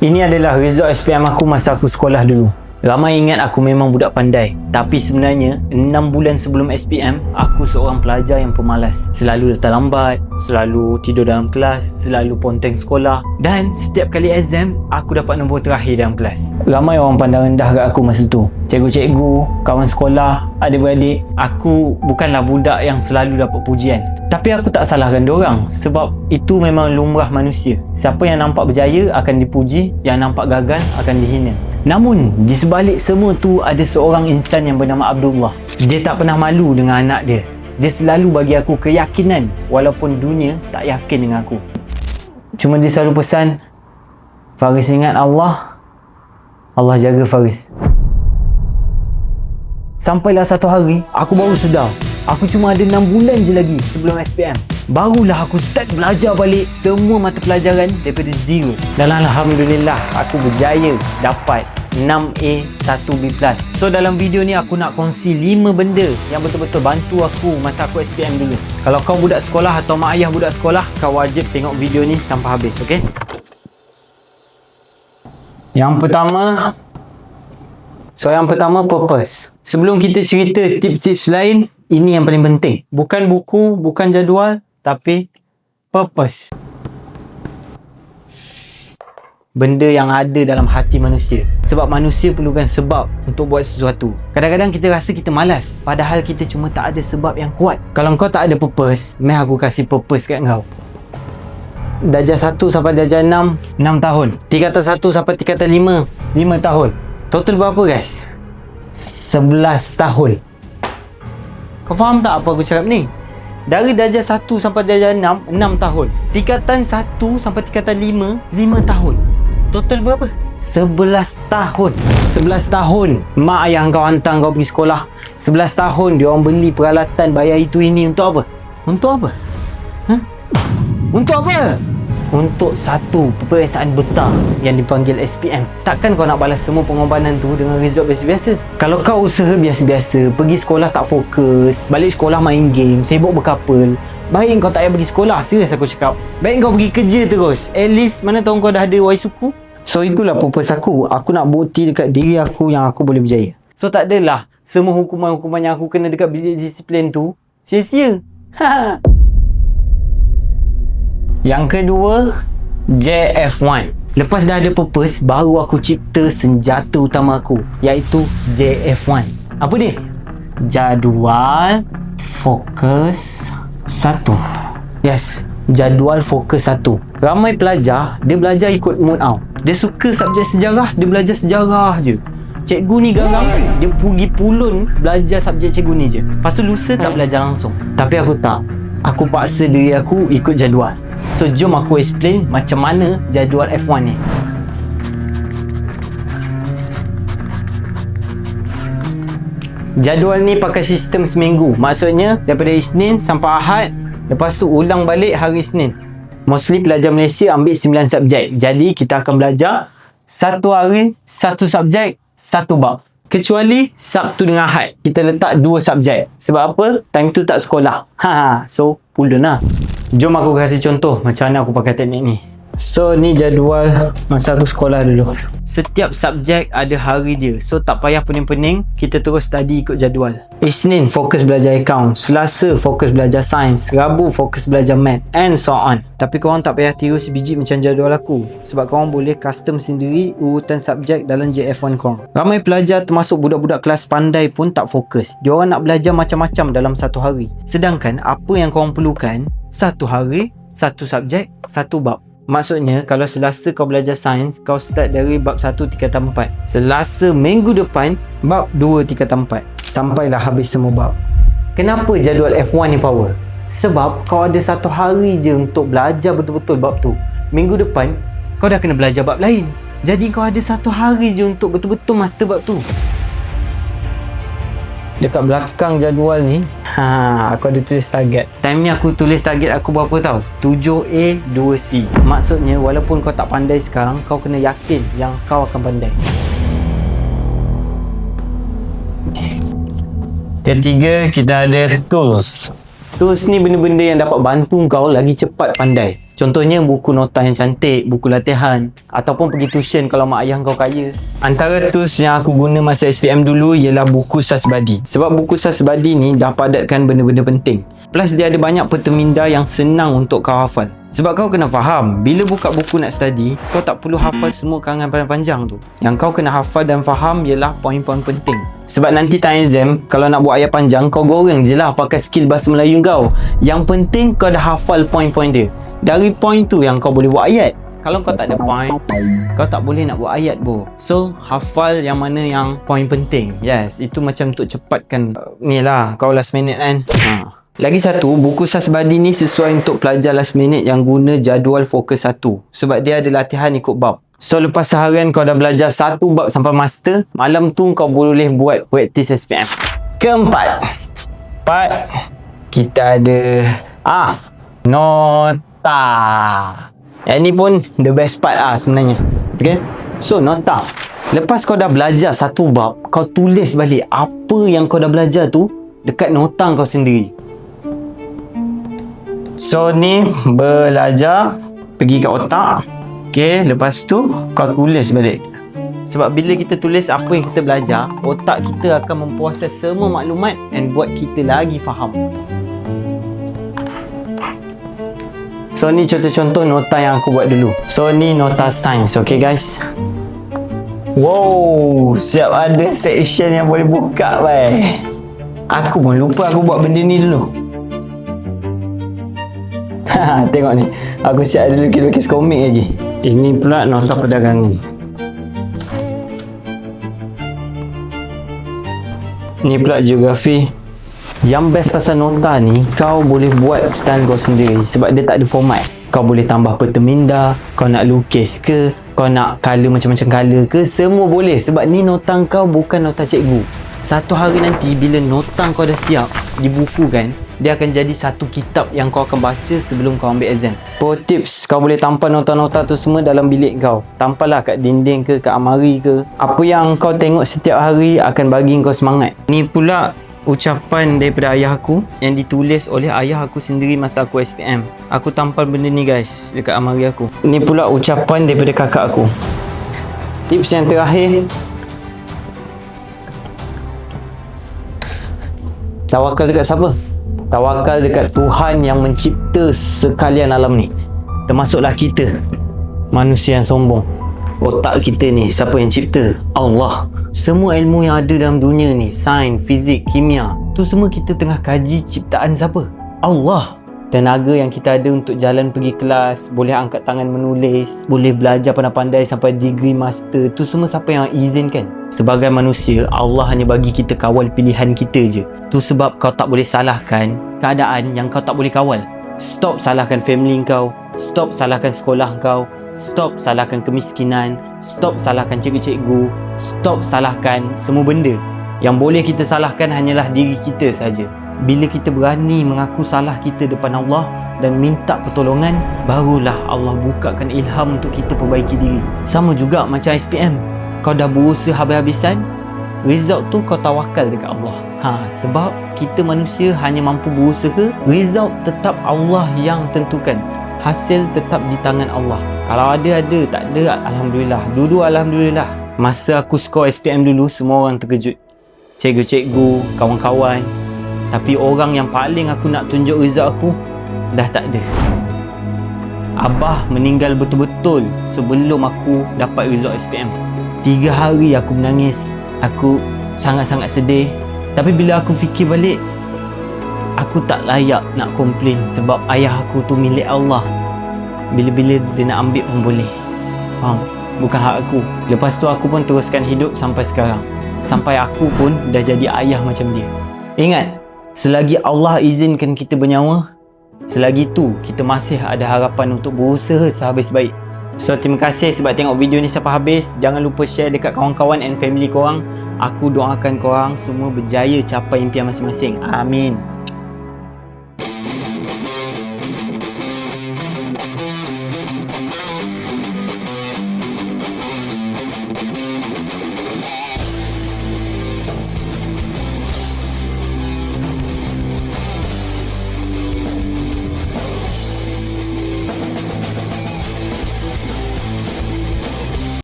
Ini adalah result SPM aku masa aku sekolah dulu. Ramai ingat aku memang budak pandai. Tapi sebenarnya 6 bulan sebelum SPM, aku seorang pelajar yang pemalas. Selalu datang lambat, selalu tidur dalam kelas, selalu ponteng sekolah. Dan setiap kali exam, aku dapat nombor terakhir dalam kelas. Ramai orang pandang rendah kat aku masa tu. Cikgu-cikgu, kawan sekolah, adik-beradik. Aku bukanlah budak yang selalu dapat pujian. Tapi aku tak salahkan diorang sebab itu memang lumrah manusia. Siapa yang nampak berjaya akan dipuji, yang nampak gagal akan dihina. Namun, di sebalik semua tu ada seorang insan yang bernama Abdullah. Dia tak pernah malu dengan anak dia. Dia selalu bagi aku keyakinan walaupun dunia tak yakin dengan aku. Cuma dia selalu pesan, Faris ingat Allah, Allah jaga Faris. Sampailah satu hari, aku baru sedar. Aku cuma ada 6 bulan je lagi sebelum SPM. Barulah aku start belajar balik semua mata pelajaran daripada zero. Dan Alhamdulillah, aku berjaya dapat 6A, 1B+. So dalam video ni aku nak kongsi 5 benda yang betul-betul bantu aku masa aku SPM dulu. Kalau kau budak sekolah atau mak ayah budak sekolah, kau wajib tengok video ni sampai habis, okey? Yang pertama, purpose. Sebelum kita cerita tips-tips lain, ini yang paling penting. Bukan buku, bukan jadual, tapi purpose. Benda yang ada dalam hati manusia. Sebab manusia perlukan sebab untuk buat sesuatu. Kadang-kadang kita rasa kita malas, padahal kita cuma tak ada sebab yang kuat. Kalau kau tak ada purpose, meh aku kasih purpose kat kau. Darjah 1 sampai darjah 6, 6 tahun. Tingkatan 1 sampai tingkatan 5, 5 tahun. Total berapa guys? 11 tahun. Kau faham tak apa aku cakap ni? Dari darjah 1 sampai darjah 6, 6 tahun. Tingkatan 1 sampai tingkatan 5, 5 tahun. Total berapa? 11 tahun. 11 tahun mak ayah kau hantar kau pergi sekolah. 11 tahun dia orang beli peralatan, bayar itu ini untuk apa? Untuk apa? Untuk apa? Untuk satu peperiksaan besar yang dipanggil SPM. Takkan kau nak balas semua pengorbanan tu dengan result biasa-biasa? Kalau kau usaha biasa-biasa, pergi sekolah tak fokus, balik sekolah main game, sibuk berkapal, baik kau tak payah pergi sekolah. Serius aku cakap, baik kau pergi kerja terus. At least mana tahu kau dah ada wai suku. So itulah purpose aku. Aku nak bukti dekat diri aku yang aku boleh berjaya. So tak adalah semua hukuman-hukuman yang aku kena dekat bilik disiplin tu sia-sia. Yang kedua, JF1. Lepas dah ada purpose, baru aku cipta senjata utama aku, iaitu JF1. Apa dia? Jadual fokus 1. Yes, jadual fokus 1. Ramai pelajar, dia belajar ikut mood tau. Dia suka subjek sejarah, dia belajar sejarah je. Cikgu ni garang, dia pergi pulun belajar subjek cikgu ni je. Lepas tu lusa tak belajar langsung. Tapi aku tak. Aku paksa diri aku ikut jadual. So jom aku explain macam mana jadual F1 ni. Jadual ni pakai sistem seminggu. Maksudnya daripada Isnin sampai Ahad, lepas tu ulang balik hari Isnin. Mostly pelajar Malaysia ambil 9 subjek. Jadi kita akan belajar satu hari, satu subjek, satu bab. Kecuali Sabtu dengan Ahad, kita letak 2 subjek. Sebab apa? Time tu tak sekolah. So pulun lah. Jom aku kasih contoh macam mana aku pakai teknik ni. So ni jadual masa aku sekolah dulu. Setiap subjek ada hari dia. So tak payah pening-pening, kita terus study ikut jadual. Isnin fokus belajar account, Selasa fokus belajar sains, Rabu fokus belajar math, and so on. Tapi korang tak payah tiru sebiji macam jadual aku, sebab korang boleh custom sendiri urutan subjek dalam JF1 korang. Ramai pelajar termasuk budak-budak kelas pandai pun tak fokus. Diorang nak belajar macam-macam dalam satu hari. Sedangkan apa yang korang perlukan, satu hari, satu subjek, satu bab. Maksudnya, kalau Selasa kau belajar sains, kau start dari bab 1 tingkatan 4. Selasa minggu depan, bab 2 tingkatan 4. Sampailah habis semua bab. Kenapa jadual F1 ni power? Sebab kau ada satu hari je untuk belajar betul-betul bab tu. Minggu depan, kau dah kena belajar bab lain. Jadi kau ada satu hari je untuk betul-betul master bab tu. Dekat belakang jadual ni, aku ada tulis target. Time ni aku tulis target aku berapa tau? 7A 2C. Maksudnya walaupun kau tak pandai sekarang, kau kena yakin yang kau akan pandai. Ketiga, kita ada tools. Tools ni benda-benda yang dapat bantu kau lagi cepat pandai. Contohnya buku nota yang cantik, buku latihan, ataupun pergi tuition kalau mak ayah kau kaya. Antara tools yang aku guna masa SPM dulu ialah buku SAS Badi. Sebab buku SAS Badi ni dah padatkan benda-benda penting. Plus dia ada banyak peterminda yang senang untuk kau hafal. Sebab kau kena faham, bila buka buku nak study, kau tak perlu hafal semua karangan panjang tu. Yang kau kena hafal dan faham ialah poin-poin penting. Sebab nanti time exam, kalau nak buat ayat panjang, kau goreng je lah pakai skill bahasa Melayu kau. Yang penting kau dah hafal poin-poin dia. Dari poin tu yang kau boleh buat ayat. Kalau kau tak ada poin, kau tak boleh nak buat ayat bo. So, hafal yang mana yang poin penting. Yes, itu macam untuk cepatkan ni lah, kau last minute kan. Lagi satu, buku SAS Badi ni sesuai untuk pelajar last minute yang guna jadual fokus 1. Sebab dia ada latihan ikut bab. So lepas seharian kau dah belajar satu bab sampai master, malam tu kau boleh buat praktis SPM. Keempat, kita ada nota. Yang ni pun the best part sebenarnya. Okay, so nota. Lepas kau dah belajar satu bab, kau tulis balik apa yang kau dah belajar tu dekat nota kau sendiri. So ni belajar pergi ke otak. Okay, lepas tu kau tulis balik. Sebab bila kita tulis apa yang kita belajar, otak kita akan memproses semua maklumat dan buat kita lagi faham. So ni contoh-contoh nota yang aku buat dulu. So ni nota sains, okay guys. Wow, siap ada section yang boleh buka bye. Aku pun lupa aku buat benda ni dulu. Tengok ni, aku siap ada lukis-lukis komik lagi. Ini pula nota perdagangan. Ni pula geografi. Yang best pasal nota ni, kau boleh buat style kau sendiri sebab dia tak ada format. Kau boleh tambah peterminda, kau nak lukis ke, kau nak colour macam-macam colour ke, semua boleh sebab ni nota kau bukan nota cikgu. Satu hari nanti bila nota kau dah siap dibukukan, dia akan jadi satu kitab yang kau akan baca sebelum kau ambil exam. Pro tips, kau boleh tampal nota-nota tu semua dalam bilik kau. Tampal lah kat dinding ke, kat amari ke. Apa yang kau tengok setiap hari akan bagi kau semangat. Ni pula ucapan daripada ayah aku yang ditulis oleh ayah aku sendiri masa aku SPM. Aku tampal benda ni guys dekat amari aku. Ni pula ucapan daripada kakak aku. Tips yang terakhir, tawakal dekat siapa? Tawakal dekat Tuhan yang mencipta sekalian alam ni. Termasuklah kita, manusia yang sombong. Otak kita ni, siapa yang cipta? Allah. Semua ilmu yang ada dalam dunia ni, sains, fizik, kimia, tu semua kita tengah kaji ciptaan siapa? Allah. Tenaga yang kita ada untuk jalan pergi kelas, boleh angkat tangan menulis, boleh belajar pandai-pandai sampai degree master, tu semua siapa yang izinkan? Sebagai manusia, Allah hanya bagi kita kawal pilihan kita je. Tu sebab kau tak boleh salahkan keadaan yang kau tak boleh kawal. Stop salahkan family kau, stop salahkan sekolah kau, stop salahkan kemiskinan, stop salahkan cikgu-cikgu, stop salahkan semua benda. Yang boleh kita salahkan hanyalah diri kita saja. Bila kita berani mengaku salah kita depan Allah dan minta pertolongan, barulah Allah bukakan ilham untuk kita perbaiki diri. Sama juga macam SPM. Kau dah berusaha habis-habisan, result tu kau tawakal dekat Allah. Sebab kita manusia hanya mampu berusaha, result tetap Allah yang tentukan. Hasil tetap di tangan Allah. Kalau ada, tak ada, Alhamdulillah. Dulu Alhamdulillah. Masa aku skor SPM dulu, semua orang terkejut. Cikgu-cikgu, kawan-kawan. Tapi orang yang paling aku nak tunjuk result aku, dah tak ada. Abah meninggal betul-betul sebelum aku dapat result SPM. 3 hari aku menangis. Aku sangat-sangat sedih. Tapi bila aku fikir balik, aku tak layak nak komplain sebab ayah aku tu milik Allah. Bila-bila dia nak ambil pun boleh. Faham? Bukan hak aku. Lepas tu aku pun teruskan hidup sampai sekarang. Sampai aku pun dah jadi ayah macam dia. Ingat, selagi Allah izinkan kita bernyawa, selagi tu kita masih ada harapan untuk berusaha sehabis baik. So terima kasih sebab tengok video ni sampai habis. Jangan lupa share dekat kawan-kawan and family korang. Aku doakan korang semua berjaya capai impian masing-masing. Amin.